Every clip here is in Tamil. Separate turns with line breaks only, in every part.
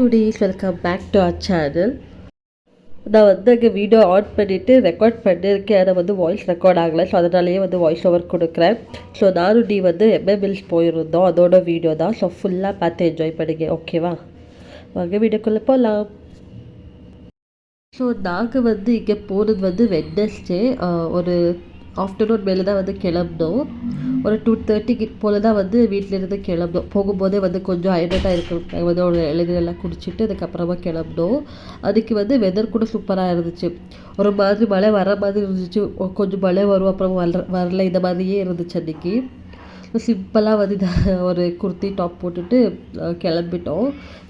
cuties, welcome back to our channel. நான் வந்து அங்கே வீடியோ ஆன் பண்ணிவிட்டு ரெக்கார்ட் பண்ணியிருக்கேன். அதை வந்து வாய்ஸ் ரெக்கார்ட் ஆகலை, ஸோ அதனாலேயே வந்து வாய்ஸ் ஓவர் கொடுக்குறேன். ஸோ நானும் நீ வந்து எம்எம்எல்ஸ் போயிருந்தோம், அதோட வீடியோ தான். ஸோ ஃபுல்லாக பார்த்து என்ஜாய் பண்ணிங்க, ஓகேவா? வாங்க வீடியோக்குள்ளே போகலாம். ஸோ நாங்கள் வந்து இங்கே போனது வந்து வெட்னஸ்டே ஒரு ஆஃப்டர்நூன் மேலே தான் வந்து கிளம்புனோம். ஒரு 2:30 போல் தான் வந்து வீட்டிலேருந்து கிளம்புனோம். போகும்போதே வந்து கொஞ்சம் ஹைட்ரேட்டாக இருக்கிற வந்து ஒரு இளநீரெல்லாம் குடிச்சிட்டு அதுக்கப்புறமா கிளம்புனோம். அதுக்கு வந்து வெதர் கூட சூப்பராக இருந்துச்சு. ஒரு மாதிரி மழை வர மாதிரி இருந்துச்சு, கொஞ்சம் மழை வரும் அப்புறம் வரல, இந்த மாதிரியே இருந்துச்சு அன்றைக்கி. சிம்பிளாக வந்து ஒரு குர்த்தி டாப் போட்டுட்டு கிளம்பிட்டோம்.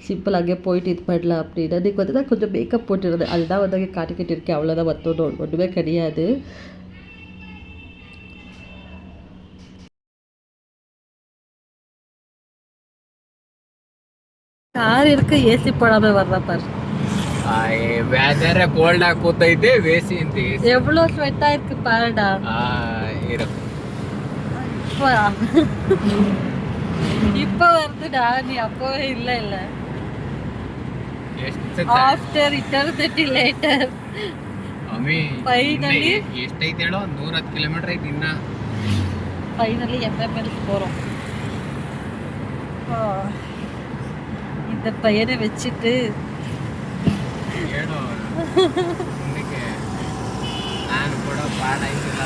சிம்பிள் அங்கே போயிட்டு இது பண்ணலாம் அப்படின்னு. அன்றைக்கி வந்து நான் கொஞ்சம் மேக்கப் போட்டுருந்தேன், அதுதான் வந்து அங்கே காட்டிக்கிட்டு இருக்கேன். அவ்வளோதான், மற்றொன்று ஒன்றுமே கிடையாது. ಕಾರ್ ಇರ್ಕ ಎಸಿ ಪಡಾಮೆ ಬರ್ರ ಪಾರ್
वेदर कोल्ड ಕೂತೈತೆ வேசி இந்த
எவ்வளோ ஸ்வெட்டா இருக்கு பாருடா.
இரு
இப்போ வருதுடா, நீ அப்பவே இல்ல ಆಫ್ಟರ್ ಇಟರ್ನಿಟಿ ಲೇಟರ್
ಅಮ್ಮಿ
ಫೈನಲಿ
ಎಷ್ಟೈತೆ ಹೇಳೋ 110 ಕಿಲೋಮೀಟರ್ ಐತಿ ಇನ್ನ.
ಫೈನಲಿ எம்எம்எல்ஸ் போகிறோம். இந்த பையனை வச்சுட்டு
ನಾನು ಕೂಡ ಪಾಡಾಗಿಲ್ಲ.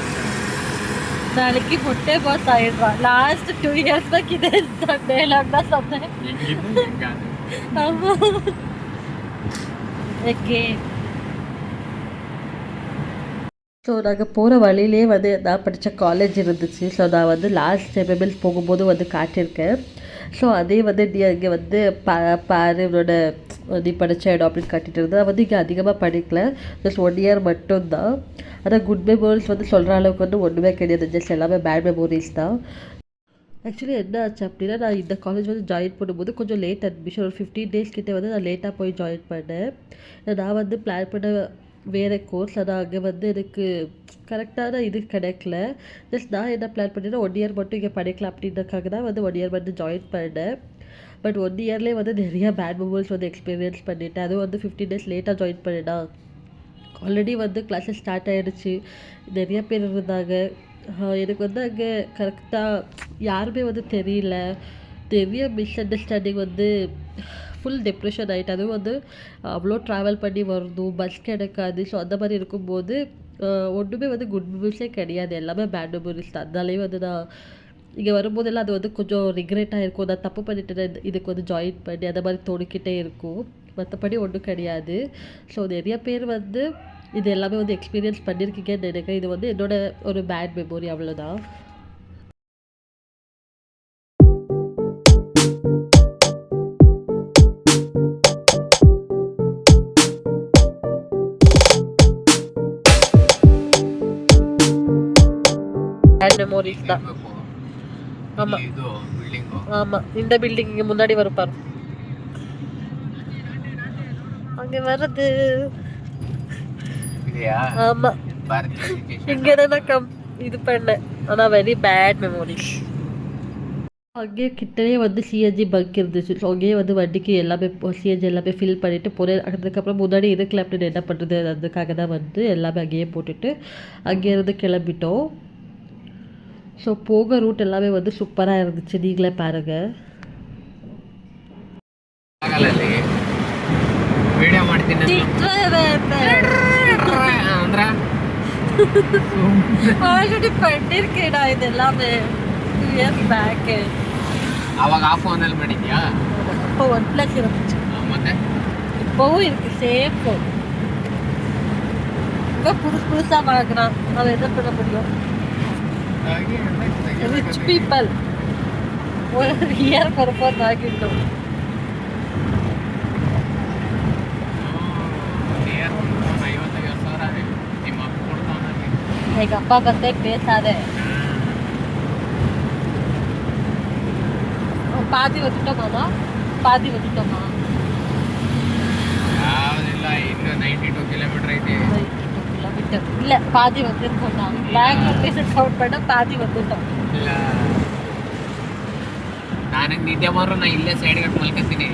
நாளைக்கு முட்டை பாஸ் ஆயிடுறான். லாஸ்ட் 2 இயர்ஸ் தான் இதே டேலாக் தான் சொன்னேன். ஓகே. ஸோ நாங்கள் போகிற வழியிலே வந்து நான் படித்த காலேஜ் இருந்துச்சு. ஸோ நான் வந்து லாஸ்ட் எம்எம்எல்ஸ் போகும்போது வந்து காட்டியிருக்கேன். ஸோ அதே வந்து நீ அங்கே வந்து பாரு இவனோட நீ படித்த இடம் அப்படின்னு காட்டிகிட்டு இருந்தேன். நான் வந்து இங்கே அதிகமாக படிக்கல, ஜஸ்ட் 1 இயர் மட்டும்தான். ஆனால் குட் மெமோரிஸ் வந்து சொல்கிற அளவுக்கு வந்து ஒன்றுமே கிடையாது, ஜஸ்ட் எல்லாமே பேட் மெமோரிஸ் தான். ஆக்சுவலி என்ன ஆச்சு அப்படின்னா, நான் இந்த காலேஜ் வந்து ஜாயின் பண்ணும்போது கொஞ்சம் லேட் அட்மிஷன், ஒரு 15 டேஸ் கிட்டே வந்து நான் லேட்டாக போய் ஜாயின் பண்ணேன். நான் வந்து பிளான் பண்ண வேறு கோர்ஸ், ஆனால் அங்கே வந்து எனக்கு கரெக்டான இது கிடைக்கல. ஜஸ்ட் நான் என்ன பிளான் பண்ணிட்டேன்னா 1 இயர் மட்டும் இங்கே படிக்கலாம் அப்படின்றதுக்காக தான் வந்து 1 இயர் மட்டும் ஜாயின் பண்ணேன். பட் 1 இயர்லேயே வந்து நிறையா பேட் மெமோரிஸ் வந்து எக்ஸ்பீரியன்ஸ் பண்ணிவிட்டேன். அதுவும் வந்து 15 டேஸ் லேட்டாக ஜாயின் பண்ணிட்டா. ஆல்ரெடி வந்து கிளாஸஸ் ஸ்டார்ட் ஆகிடுச்சு, நிறைய பேர் இருந்தாங்க. எனக்கு வந்து அங்கே கரெக்டாக யாருமே வந்து தெரியல, நிறைய மிஸ் அண்டர்ஸ்டாண்டிங் வந்து ஃபுல் டிப்ரெஷன் ஆகிட்டு. அதுவும் வந்து அவ்வளோ ட்ராவல் பண்ணி வரணும், பஸ் கிடைக்காது. ஸோ அந்த மாதிரி இருக்கும்போது ஒன்றுமே வந்து குட் மெமரிஸே கிடையாது, எல்லாமே பேட் மெமரிஸ் தான். அதனாலே வந்து நான் இங்கே வரும்போதெல்லாம் அது வந்து கொஞ்சம் ரிக்ரெட்டாக இருக்கும், நான் தப்பு பண்ணிட்டு இதுக்கு வந்து ஜாயின் பண்ணி அந்த மாதிரி தோணிக்கிட்டே இருக்கும். மற்றபடி ஒன்றும் கிடையாது. ஸோ நிறைய பேர் வந்து இது எல்லாமே வந்து எக்ஸ்பீரியன்ஸ் பண்ணியிருக்கீங்கன்னு நினைக்கிறேன். இது வந்து என்னோட ஒரு பேட் மெமரி, அவ்வளோதான். பேட் மெமோரிஸ் தான். ஆமாம் ஆமாம், இந்த பில்டிங் இங்கே முன்னாடி வரும் பாரு, அங்கே வர்றது. ஆமாம், இங்கே தான் நான் இது பண்ணேன். ஆனால் வெரி பேட் மெமோரிஸ். அங்கேயே கிட்டே வந்து சிஎன்ஜி பங்க் இருந்துச்சு. ஸோ அங்கேயே வந்து வண்டிக்கு எல்லாமே சிஎன்ஜி எல்லாமே ஃபில் பண்ணிவிட்டு போகிறேன். அதுக்கப்புறம் முன்னாடி இருக்கலாம் அப்படின்னு என்ன பண்ணுறது, அதுக்காக தான் வந்து எல்லாமே அங்கேயே போட்டுட்டு அங்கேருந்து கிளம்பிட்டோம். ஸோ போக ரூட் எல்லாமே வந்து சூப்பராக இருந்துச்சு, நீங்களே பாருங்கள். ஆல்ரெடி பண்ணிருக்கேடா இது எல்லாமே 2 இயர்ஸ் பேக்.
ಅವಾಗ ಆಫ್ ಆನಲ್ಲಿ ಮಾಡಿದ್ಯಾ?
இப்போ 1+ இருந்துச்சு,
ಮತ್ತೆ
இப்போவும் இருக்கு சேஃப். இப்போ புதுசாக வாங்குறான், அவன் என்ன பண்ண முடியும்? ரிச் பீப்பிள் ஒரு இயர் பரப்போர் வாங்கிட்டோம். எங்கள் அப்பா பத்தே பேசாத, பாதி வந்துட்டோமா? பாதி வந்துட்டோமா?
ಇನ್ನು 92 ಕಿಲೋಮೀಟರ್ ಐತೆ.
92 ಕಿಲೋಮೀಟರ್ இல்லை, பாதி வந்துருக்கோம். நான் பெங்களூர் கவுண்ட் பண்ண பாதி வந்துட்டோம்.
ಇಲ್ಲ ನನಗೆ ನಿದ್ದೆ ಮಾರು ನಾ ಇಲ್ಲೇ ಸೈಡ್ ಗಟ್ಟು ಮಲ್ಕೊತೀನಿ.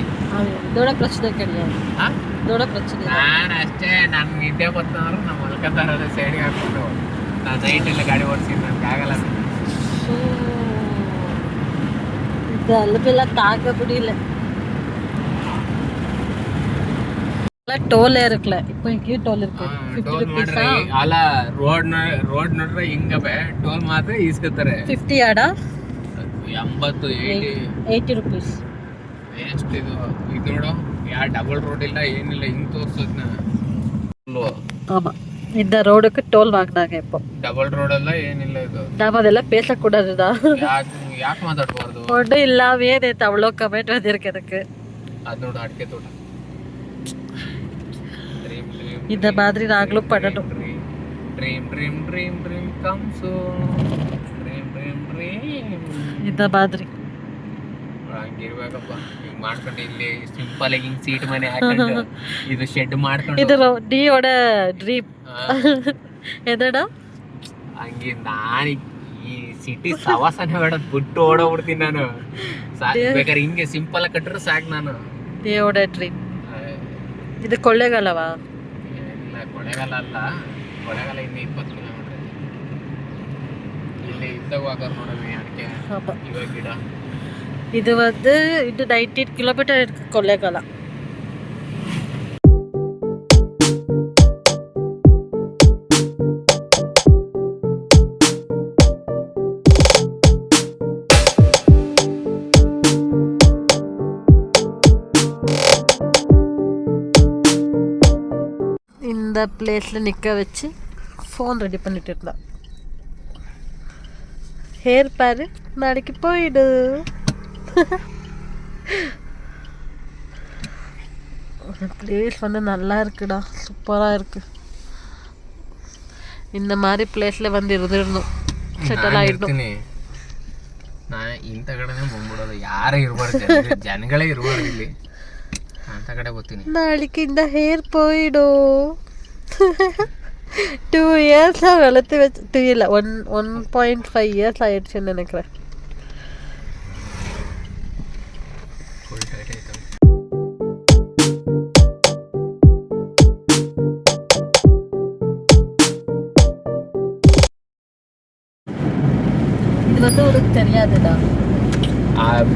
ದೊಡ್ಡ ಪ್ರಶ್ನೆ ಕೇಳಿ, ದೊಡ್ಡ ಪ್ರಶ್ನೆ.
ನಾನು ಅಷ್ಟೇ, ನನ್ಗೆ ನಿದ್ದೆ ಬರ್ತಂದ್ರೆ ನಾ ಮಲ್ಕೊತಾ ಇರೋದು ಸೈಡ್ಗೆ ಹಾಕ್ಬಿಟ್ಟು. ನಾನು ನೈಟ್ ಎಲ್ಲ ಗಾಡಿ ಓಡಿಸಿದ್ದು ನನಗೆ ಆಗಲ್ಲ.
ಇದು ಅಲ್ಲಬೆಲ್ಲ ತಾಗ ಬಿಡಿಲ್ಲ. ಟೋಲ್ ಇರಕ್ಲ இப்போ இங்கே டோல் இருக்கு.
ಟೋಲ್ ಮಾಡ್ರೆ ಅಲ್ಲ, ರೋಡ್ ನೋಡ್ರೆ ಹಿಂಗವೆ ಟೋಲ್ ಮಾತ್ರ ಈಸ್ಕೊತಾರೆ.
50 ಆಡ
80
80 ರೂಪೀಸ್.
ಎಷ್ಟು ಇದು ನೋಡು, ಯಾವ ಡಬಲ್ ರೋಡ್ ಇಲ್ಲ ಏನಿಲ್ಲ, ಹಿಂಗ್ ತೋರ್ಸೋದ್ನ.
ஆமா, இந்த ரோடுக்கு டோல் வாங்கினாங்க இப்போ.
ಡಬಲ್ ರೋಡ್ ಅಲ್ಲ ಏನಿಲ್ಲ ಇದು.
நாம அதெல்லாம் பேசக்கூடாதுடா.
ಯಾಕೆ ಮಾತಾಡ್ಬಾರ್ದು?
ஒன்றும் இல்லாமே நேற்று அவ்வளோ கமெண்ட் வந்திருக்கு எனக்கு.
ಅದು ನೋಡು, ಅಡಿಕೆ ತೋಟ.
இந்த மாதிரி நாங்களும் பண்ணணும்.
Dream dream dream dream comes, dream dream dream.
இந்த மாதிரி
ಹಂಗಿರ್ಬೇಕಪ್ಪ. ಹಿಂಗ್ ಮಾಡ್ಕೊಂಡು ಇಲ್ಲಿ ಸಿಂಪಲ್ ಆಗಿ ಹಿಂಗ್ ಸೀಟ್ ಮನೆ ಹಾಕೊಂಡು ಇದು ಶೆಡ್ ಮಾಡ್ಕೊಂಡು
இது டியோட ட்ரீம். என்னடா
ಹಂಗೆ ನಾನು ಈ ಸಿಟಿ ಸವಾಸನೆ ಬೇಡ, ಬಿಟ್ಟು ಓಡೋಗ್ಬಿಡ್ತೀನಿ ನಾನು. ಬೇಕಾದ್ರೆ ಹಿಂಗೆ ಸಿಂಪಲ್ ಆಗಿ ಕಟ್ಟರೆ ಸಾಕು ನಾನು.
டியோட ட்ரீம். இது ಕೊಳ್ಳೇಗಾಲವಾ?
ಇಲ್ಲ, ಕೊಳೆಗಾಲ ಅಲ್ಲ. ಕೊಳೆಗಾಲ ಇನ್ನು 20 ಕಿಲೋಮೀಟರ್ ಇಲ್ಲಿ ಇದ್ದಾಗ ಹಾಕೋರು ನೋಡೋಣ ಅಡಿಕೆ. ಇವಾಗ ಗಿಡ
இது வந்து இது 19 கிலோமீட்டர் இருக்கு ಕೊಳ್ಳೇಗಾಲ. இந்த பிளேஸ்ல நிக்க வச்சு ஃபோன் ரெடி பண்ணிட்டு இருந்தா. ஹேர் பாரு, நாளைக்கு போயிடு. பிளேஸ் வந்து நல்லா இருக்குடா, சூப்பராக இருக்கு. இந்த மாதிரி ಪ್ಲೇಸ್ಲೆ வந்து ಇರೋದಿರ್ನು ಸೆಟಲ್ ಆಯಿತು.
ನಾ ಇಂಥ ಕಡೆನೇ ಬಂದ್ಬಿಡೋದು, ಯಾರೇ ಇರಬಾರ್ದು, ಜನಗಳೇ ಇರಬಾರ್ದು ಇಲ್ಲಿ ಅಂತ ಕಡೆ ಬರ್ತೀನಿ.
நாளைக்கு ஹேர் போயிடும். 2 years வளர்த்து வச்சு 2 இல்லை 1.5 years ஆயிடுச்சுன்னு நினைக்கிறேன். இது வந்து உனக்கு தெரியாதுடா.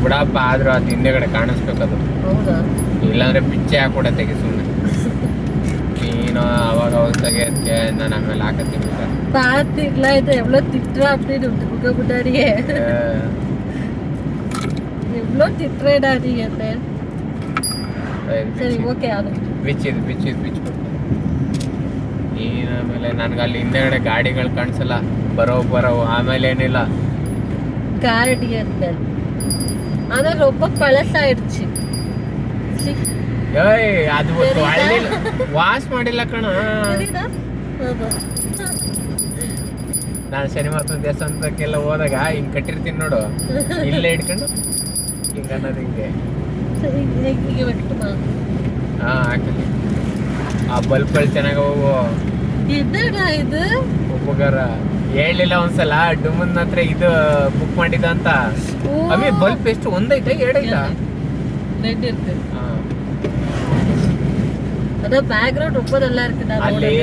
ಬಿಡಪ್ಪ, ಆದ್ರೂ ಅದು ಹಿಂದೆಗಡೆ ಕಾಣಿಸ್ಬೇಕದು.
ಹೌದಾ?
ಇಲ್ಲಾಂದ್ರೆ ಪಿಚ್ಚೆ ಹಾಕೊಡತ್ತೆಗೆ ಸುಮ್ಮನೆ. ನೀನು ಅವಾಗ ತೆಗೆಯೋದಕ್ಕೆ ನಾನು ಆಮೇಲೆ ಹಾಕತ್ತೀನಿ.
பார்த்துக்கலாம், இது எவ்வளோ திட்டுறா அப்படின்னு உங்க முன்னாடியே. எவ்வளோ திட்டுறேடா நீ என்ன. ಸರಿ ಓಕೆ, ಅದು
ಬಿಚ್ಚಿದ್ದು ನೀನು ಆಮೇಲೆ ನನಗೆ ಅಲ್ಲಿ ಹಿಂದೆಗಡೆ ಗಾಡಿಗಳು ಕಾಣಿಸಲ್ಲ, ಬರೋ ಆಮೇಲೆ ಏನಿಲ್ಲ.
ಗಾಡಿ ಅಂತ ಆದ್ರೆ ரொம்ப ಪಳಸಾயிடுச்சு.
ಏಯ್, ಅದು ವಾಶ್ ಮಾಡಿಲ್ಲ ಕಣ. ನಾನು ಶನಿವಾರ ದೇವಸ್ಥಾನಕ್ಕೆಲ್ಲ ಹೋದಾಗ ಹಿಂಗ್ ಕಟ್ಟಿರ್ತೀನಿ ನೋಡು, ಇಲ್ಲೇ ಇಟ್ಕೊಂಡು ಹಿಂಗ ಅನ್ನೋದು ಹಿಂಗೆ. ಹಾ, ಹಾಕಲಿ. ಆ ಬಲ್ಬ್ಗಳು ಚೆನ್ನಾಗಿ ಹೋಗು.
ಇದು
ಉಪಕಾರ ಹೇಳಿಲ್ಲ ಒಂದ್ಸಲ ಡುಮನ್ ಹತ್ರ ಇದು ಬುಕ್ ಮಾಡಿದ ಅಂತ. ಅವಿ ಬಲ್ಬ್ ಎಷ್ಟು ಒಂದೈತೆ ಎರಡೈತಾ?
ರೆಡ್ ಇರುತ್ತೆ. ಅದು ಬ್ಯಾಕ್ ಗ್ರೌಂಡ್ ரொம்ப நல்லா இருக்கு.
ಅಲ್ಲಿ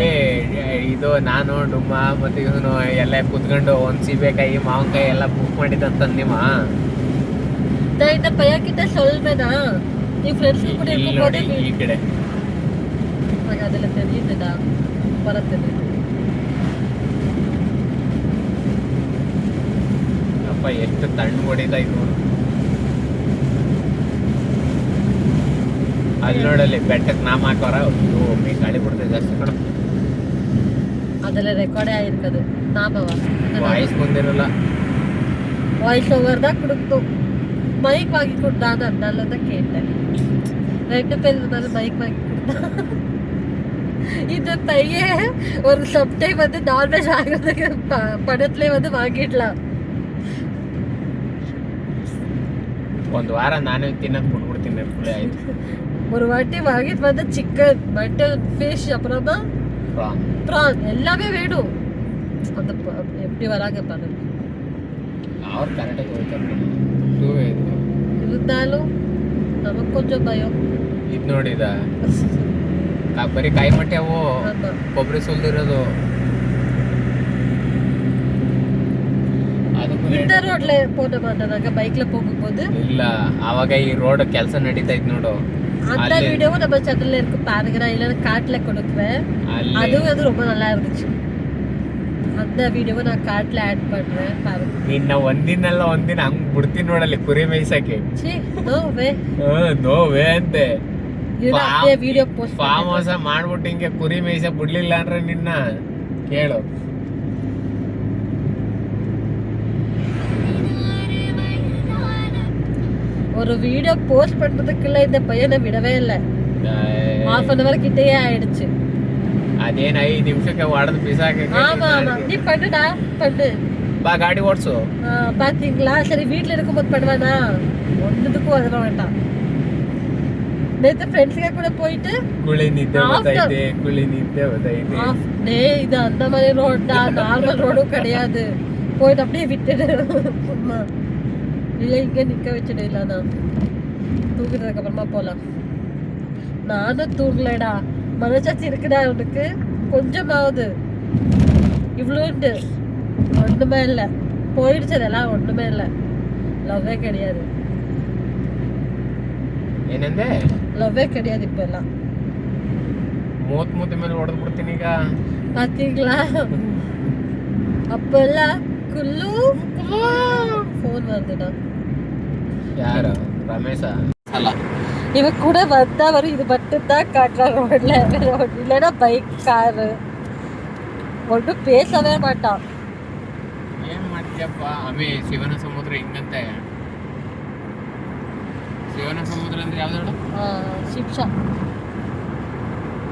ಇದು ನಾನು ಡುಮ್ಮ ಮತ್ತೆ ಇವನು ಎಲ್ಲ ಕುತ್ಕೊಂಡು ಒಂದ್ ಸೀಬೆಕಾಯಿ ಮಾವಿನಕಾಯಿ ಎಲ್ಲ ಬುಕ್ ಮಾಡಿದಂತ ನಿಮ್ಮ
இந்த பையன்கிட்ட சொல்வேனா, நீ ஃப்ரெண்ட்ஸ் கூட இருக்கும்போது
ಈ ಕಡೆ
ಅದೆಲ್ಲ தெரியுதுடா, ಬರುತ್ತೆ.
ಅಪ್ಪ ಎಷ್ಟು ತಣ್ಣು ಹೊಡಿತಾ ಇದು. ಅಲ್ಲಿ ನೋಡಲ್ಲಿ ಬೆಟ್ಟಕ್ಕೆ ನಾಮ ಹಾಕೋರ, ಗಾಳಿ ಬಿಡ್ತದೆ ಜಾಸ್ತಿ ಕಣ.
ಅದೆಲ್ಲ ರೆಕಾರ್ಡೇ ಆಗಿರ್ತದೆ. ನಾಮವ
ವಾಯ್ಸ್ ಬಂದಿರಲ್ಲ,
வாய்ஸ் ஓவர் தான் கொடுக்கும். மைக் வாங்கி கொடுத்தாங்க, அதனால தான் கேட்டேன். 2 பேர் இருந்தாலும் மைக் வாங்கி கொடுத்தா. இந்த பையன் ஒரு சம்டைம் வந்து நான்வெஜ் வாங்குறதுக்கு படத்துலேயே வந்து வாங்கிடலாம்.
ಒಂದು ವಾರ ನಾನೇ ತಿನ್ನೋದು ಬಿಟ್ಬಿಡ್ತೀನಿ ಫುಲ್ ಆಯ್ತು.
ஒரு வாட்டி வாங்கிட்டு வந்து சிக்கன், மட்டன், ஃபிஷ், அப்புறம் தான் ப்ரான் எல்லாமே வேணும். அந்த எப்படி வராங்க பாருங்க.
ಅವ್ರು ಕರೆಕ್ಟಾಗಿ ಹೋಗ್ತಾರೆ.
இருந்தாலும் நமக்கு கொஞ்சம் பயம்.
ಇದು ನೋಡಿದ ಬರೀ ಕಾಯಿ ಮಟ್ಟೆ ಅವು
ஆமா.
ಕೊಬ್ಬರಿ ಸುಲ್ದಿರೋದು ಅದಕ್ಕೂ
இந்த ரோட்ல போட மாட்டாங்க பைக்ல போகும்போது.
ಇಲ್ಲ ಅವಾಗ ಈ ರೋಡ್ ಕೆಲಸ ನಡೀತಾ ಇತ್ತು ನೋಡು
அந்த வீடியோவும் நம்ம சேனல்ல இருக்கு பாருங்க. நான் இல்லைன்னா காட்டுல கொடுக்குறேன்.
ಅಲ್ಲಿ
அதுவும் அது ரொம்ப நல்லா இருந்துச்சு. அந்த வீடியோவை நான் காட்டுல ಆಡ್ பண்றேன் பாருங்க.
ಇನ್ನ ಒಂದಿನ ಹಂಗ್ ಬಿಡ್ತೀನಿ ನೋಡಲ್ಲಿ ಕುರಿ ಮೇಯ್ಸಕ್ಕೆ
ಛೀ ನೋ ವೇ.
ನೋವೇ ಅಂತೆ
ಅದೇ ವಿಡಿಯೋ ಪೋಸ್ಟ್
ಫಾರ್ಮ್ ಹೌಸ್ ಮಾಡ್ಬಿಟ್ಟು ಹಿಂಗೆ ಕುರಿ ಮೇಯ್ಸ ಬಿಡ್ಲಿಲ್ಲ ಅಂದ್ರೆ ನಿನ್ನ ಕೇಳು.
ஒரு வீடியோ போஸ்ட் பண்றதுக்குள்ள இந்த பையனை விடவே இல்லை. half an hour கிட்டயே ஆயிடுச்சு.
ಅದೇನ್ 5 ನಿಮಿಷಕ್ಕೆ ಹೊಡೆದು ಬಿಸಾಕ.
ஆமா ஆமா நீ பண்ணுடா பண்ணு.
ಬಾ ಗಾಡಿ ಓಡಿಸು.
பாத்தீங்களா? சரி வீட்டுல இருக்கும்போது பண்ணுவானா? ஒன்னுத்துக்கும் உதவ வேண்டாம். நேத்து ஃப்ரெண்ட்ஸ்ங்க கூட போயிட்டு
ಕುಳಿ ನಿದ್ದೆ ಬರ್ತೈತೆ
டேய் இது அந்த மாதிரி ரோடா, நார்மல் ரோடும் கிடையாது. போயிட்டு அப்படியே விட்டுடு. அம்மா இல்லை இங்க நிக்க வச்சுடு. இல்லாதான் தூக்கிட்டதுக்கு அப்புறமா போலாம். நானும் தூங்கலடா. மனசாட்சி இருக்குடா உனக்கு கொஞ்சமாவது? இவ்வளோண்டு ஒண்ணுமே இல்லை. போயிடுச்சு அதெல்லாம் ஒண்ணுமே இல்லை. லவ்வே கிடையாது.
ಏನಂದೆ?
லவ்வே கிடையாது இப்ப எல்லாம்.
ಮೂತ್ ಮೇಲೆ ಹೊಡೆದು ಬಿಡ್ತೀನಿ ಈಗ.
பாத்தீங்களா? அப்ப எல்லாம் குல்லு ஃபோன் வருதுடா.
ಯಾರು? ರಮೇಶ ಅಲ್ಲ
இவ கூட வந்தா வரும். இது மட்டும் தான் காட்டுறா ரோட்ல. இல்லைன்னா பைக் காரு ஒன்றும் பேசவே மாட்டான்.
ಏನ್ ಮಾಡ್ತೀಯಪ್ಪ? ಆಮೇ ಶಿವನ ಸಮುದ್ರ ಹಿಂಗಂತೆ. ಶಿವನ ಸಮುದ್ರ ಅಂದ್ರೆ ಯಾವ್ದು ಹೇಳು?
ಶಿಕ್ಷಾ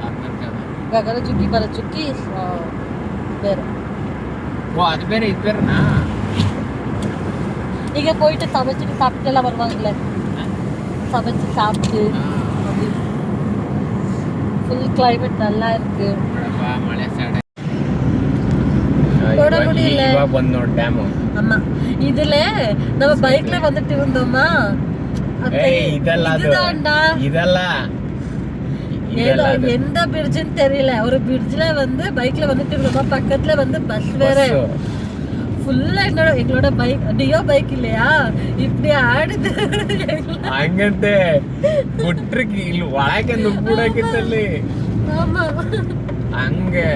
ಹಂಗಂತೆ ಅದು.
ಗಗನ ಚುಕ್ಕಿ ಬರ ಚುಕ್ಕಿ ಬೇರೆ.
ஓ அது பேரு இது பேருனா?
இங்க போயிட்டு சமைச்சிட்டு சாப்பிட்டு எல்லாம் வருவாங்களே, சமைச்சு சாப்பிட்டு அப்படி ஃபுல் கிளைமேட் நல்லா இருக்கு.
ಮಳೆ ಸ್ಟಾರ್ಟ್
போட முடியல.
ಇವಾಗ ಬಂದ್ ನೋಡ್ ಡ್ಯಾಮು.
ஆமா இதுல நம்ம பைக்ல வந்துட்டு இருந்தோமா?
ಇದಲ್ಲ ಅದು.
இதுதான்டா.
ಇದಲ್ಲ
ஏதோ எந்த பிரிட்ஜ்னு தெரியல. ஒரு பிரிட்ஜ்ல வந்து பைக்ல வந்துட்டு இருந்தோமா, பக்கத்துல வந்து பஸ் வேற. ஃபுல்லா எங்களோட பைக் டியோ பைக் இல்லையா, இப்படி ஆடுது.
ಹಂಗಂತೆ ಬಿಟ್ರಿಗೆ ಇಲ್ಲಿ ಒಳಗೆ ನುಗ್ಬಿಡಾಕಿತ್ತಲ್ಲಿ.
ஆமா
ಹಂಗೆ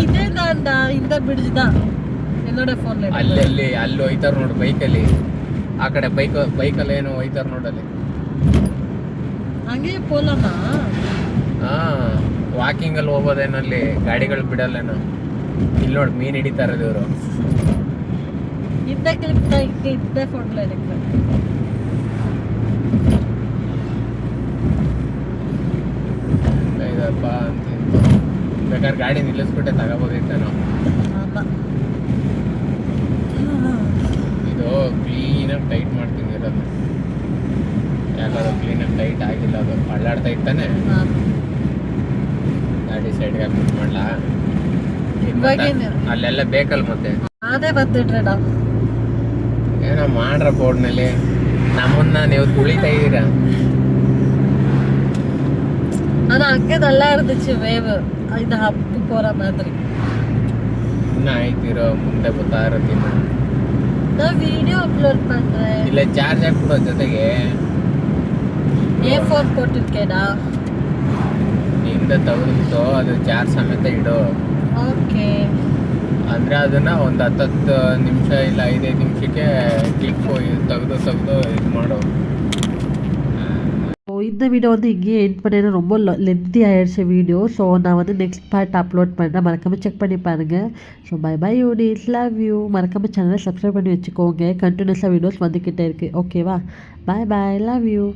இதே தான்டா. இந்த பிரிட்ஜ் தான் என்னோட ಫೋನ್ல.
ಅಲ್ಲಿ ಹೋಯ್ತಾರ ನೋಡು ಬೈಕಲ್ಲಿ. ಆ ಕಡೆ ಬೈಕಲ್ಲಿ ಏನೋ ಹೋಯ್ತಾರ ನೋಡಲ್ಲಿ.
ಹಂಗೆ ಪೋಲಮ್ಮ.
ಹಾ ವಾಕಿಂಗ್ ಅಲ್ಲಿ ಹೋಗೋದೇನಲ್ಲಿ ಗಾಡಿಗಳು ಬಿಡಲ್ಲೇನೋ. ಇಲ್ಲಿ ನೋಡಿ ಮೀನ್ ಹಿಡಿತಾರ ಇವರು.
இந்த கிளிப் தான் இந்த ஃபோன்ல இருக்கு.
ಇದಪ್ಪ ಅಂತ ಬೇಕಾದ್ರೆ ಗಾಡಿ ನಿಲ್ಲಿಸ್ಬಿಟ್ಟೆ ತಗೋಬೋದಿತ್ತ ನಾವು.
ஆமா
ಇದು ಕ್ಲೀನಾಗಿ ಟೈಟ್ ಮಾಡ್ತೀನಿ ಇರೋದು. ಯಾಕಂದ್ರೆ ಕ್ಲೀನಾಗಿ ಟೈಟ್ ಆಗಿಲ್ಲ, ಅದು ಅಳ್ಳಾಡ್ತಾ ಇತ್ತಾನೆ. ಗಾಡಿ ಸೈಡ್ಗೆ ಹಾಕ್ಬಿಟ್ಟು ಮಾಡ್ಲಾ? ಅಲ್ಲೆಲ್ಲ ಬೇಕಲ್ಲ ಮತ್ತೆ.
ಅದೇ ಬಂದಿಡ್ರಡ
ಏನೋ ಮಾಡ್ರ ಬೋರ್ಡ್ನಲ್ಲಿ ನಮ್ಮನ್ನ ನೀವು ತುಳಿತಾ ಇದ್ದೀರಾ.
ஆனா அங்க நல்லா இருந்துச்சு வேவ். இந்த ஹப் போற மாதிரி.
ಇನ್ನ ಆಯ್ತಿರೋ ಮುಂದೆ ಗೊತ್ತಾ ಇರುತ್ತೆ.
நான் வீடியோ அப்லோட் பண்றேன்.
ಇಲ್ಲ ಚಾರ್ಜ್ ಹಾಕ್ಬಿಡೋ ಜೊತೆಗೆ
A4 போட்டிருக்கேடா.
ಹಿಂದೆ ತೆಗೆದು ಅದು ಚಾರ್ಜ್ ಸಮೇತ ಇಡು.
ಓಕೆ.
ಅಂದ್ರೆ ಅದನ್ನ ಒಂದು 10 ನಿಮಿಷ ಇಲ್ಲ 5 ನಿಮಿಷಕ್ಕೆ ಕ್ಲಿಕ್ ತೆಗೆದು ಇದು ಮಾಡು.
இந்த வீடியோ வந்து இங்கேயே எண்ட் பண்ணேன்னா ரொம்ப லென்த்தி ஆயிடுச்சு வீடியோ. ஸோ நான் வந்து நெக்ஸ்ட் பார்ட் அப்லோட் பண்ணுறேன். மறக்காமல் செக் பண்ணி பாருங்கள். ஸோ பை பை யூனிஸ், லவ் யூ. மறக்காமல் சேனலை சப்ஸ்கிரைப் பண்ணி வச்சுக்கோங்க. கண்டினியூஸாக வீடியோஸ் வந்துக்கிட்டே இருக்குது. ஓகேவா? பாய் பாய், லவ் யூ.